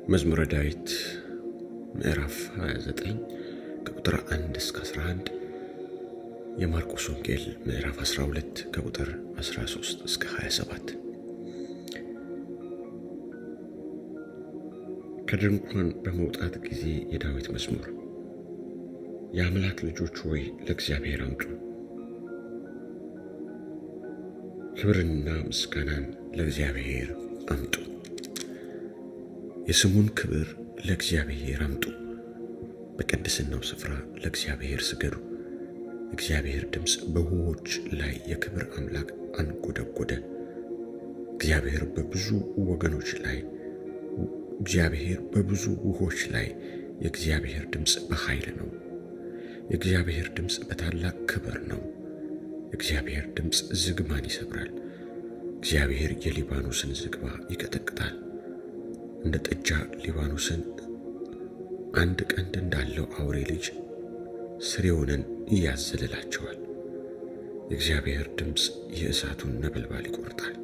መዝሙረ ዳዊት ምዕራፍ 29 ከቁጥር 1 እስከ 11፣ የማርቆስ ወንጌል ምዕራፍ 12 ከቁጥር 13 እስከ 27። ከድንኳን በመውጣት ጊዜ የዳዊት መዝሙር። የአምላክ ልጆች ሆይ ለእግዚአብሔር አምጡ፣ ክብርንና ምስጋናን ለእግዚአብሔር አምጡ። የስሙን ክብር ለእግዚአብሔር አምጡ፣ በቅድስናው ስፍራ ለእግዚአብሔር ስገዱ። እግዚአብሔር ድምፅ በውኆች ላይ የክብር አምላክ አንጎደጎደ። እግዚአብሔር በብዙ ውኆች ላይ የእግዚአብሔር ድምፅ በኃይል ነው። የእግዚአብሔር ድምፅ በታላቅ ክብር ነው። የእግዚአብሔር ድምፅ ዝግባን ይሰብራል። እግዚአብሔር የሊባኖስን ዝግባ ይቀጠቅጣል። እንደ ጥጃ ሊባኖስን አንድ ቀንድ እንዳለው አውሬ ልጅ ስርዮንን ያዘልላቸዋል። የእግዚአብሔር ድምፅ የእሳቱን ነበልባል ይቆርጣል።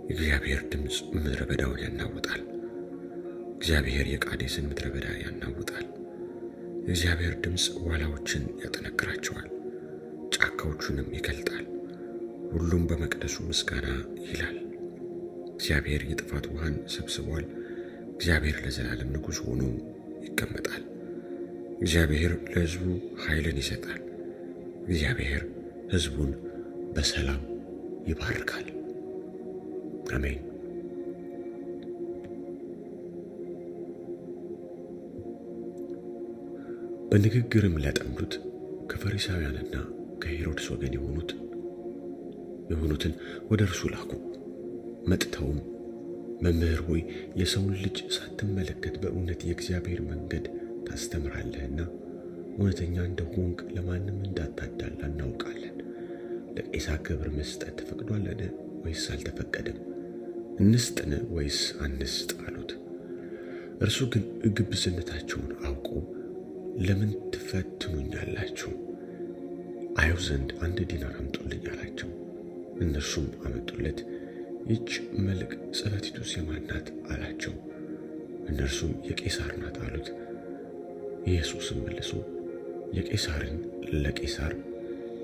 የእግዚአብሔር ድምፅ ምድረ በዳውን ያናውጣል። እግዚአብሔር የቃዴስን ምድረ በዳ ያናውጣል። የእግዚአብሔር ድምፅ ዋላዎችን ያጠነክራቸዋል፣ ጫካዎቹንም ይገልጣል። ሁሉም በመቅደሱ ምስጋና ይላል። እግዚአብሔር የጥፋት ውሃን ሰብስቧል። እግዚአብሔር ለዘላለም ንጉሥ ሆኖ ይቀመጣል። እግዚአብሔር ለሕዝቡ ኃይልን ይሰጣል። እግዚአብሔር ሕዝቡን በሰላም ይባርካል። አሜን። በንግግርም ሊያጠምዱት ከፈሪሳውያንና ከሄሮድስ ወገን የሆኑትን ወደ እርሱ ላኩ። መጥተውም መምህር ሆይ የሰውን ልጅ ሳትመለከት በእውነት የእግዚአብሔር መንገድ ታስተምራለህና እውነተኛ እንደሆንክ ለማንም እንዳታዳላ እናውቃለን። ለቄሳር ግብር መስጠት ተፈቅዷልን ወይስ አልተፈቀደም? እንስጥን ወይስ አንስጥ አሉት። እርሱ ግን ግብዝነታቸውን አውቆ ለምን ትፈትኑኛላችሁ? አየው ዘንድ 1 ዲናር አምጡልኝ አላቸው። እነርሱም አመጡለት። ይህች መልክ ጽሕፈቲቱስ የማን ናት አላቸው። እነርሱም የቄሳር ናት አሉት። ኢየሱስም መልሶ የቄሳርን ለቄሳር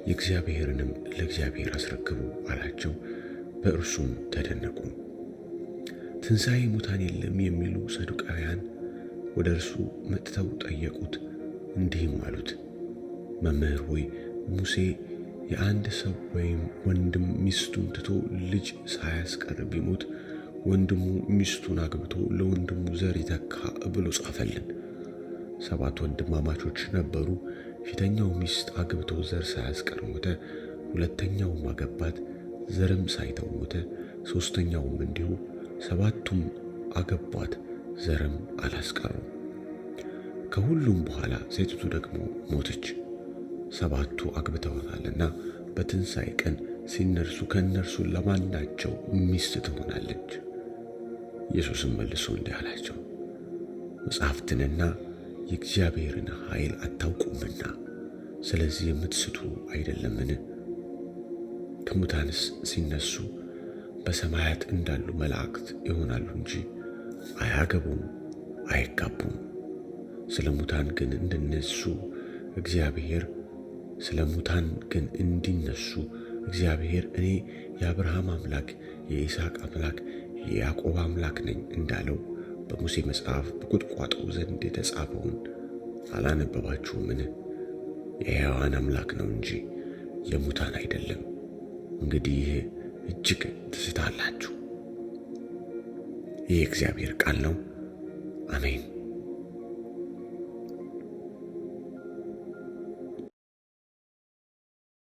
የእግዚአብሔርንም ለእግዚአብሔር አስረክቡ አላቸው። በእርሱም ተደነቁ። ትንሣኤ ሙታን የለም የሚሉ ሰዱቃውያን ወደ እርሱ መጥተው ጠየቁት፣ እንዲህም አሉት፣ መምህር ሆይ ሙሴ የአንድ ሰው ወይም ወንድም ሚስቱን ትቶ ልጅ ሳያስቀር ቢሞት ወንድሙ ሚስቱን አግብቶ ለወንድሙ ዘር ይተካ ብሎ ጻፈልን። 7 ወንድማማቾች ነበሩ። ፊተኛው ሚስት አግብቶ ዘር ሳያስቀር ሞተ። ሁለተኛውም አገባት፣ ዘርም ሳይተው ሞተ። ሦስተኛውም እንዲሁ። 7ቱም አገቧት፣ ዘርም አላስቀሩም። ከሁሉም በኋላ ሴቲቱ ደግሞ ሞተች። 7ቱ አግብተዋታልና በትንሣኤ ቀን ሲነርሱ ከእነርሱ ለማናቸው ሚስት ትሆናለች? ኢየሱስም መልሶ እንዲህ አላቸው፣ መጻሕፍትንና የእግዚአብሔርን ኃይል አታውቁምና ስለዚህ የምትስቱ አይደለምን? ከሙታንስ ሲነሱ በሰማያት እንዳሉ መላእክት ይሆናሉ እንጂ አያገቡም፣ አይጋቡም። ስለ ሙታን ግን እንዲነሱ እግዚአብሔር እኔ የአብርሃም አምላክ የይስሐቅ አምላክ የያዕቆብ አምላክ ነኝ እንዳለው በሙሴ መጽሐፍ በቁጥቋጦው ዘንድ የተጻፈውን አላነበባችሁምን? የሕያዋን አምላክ ነው እንጂ የሙታን አይደለም። እንግዲህ እጅግ ትስታላችሁ። ይህ የእግዚአብሔር ቃል ነው። አሜን።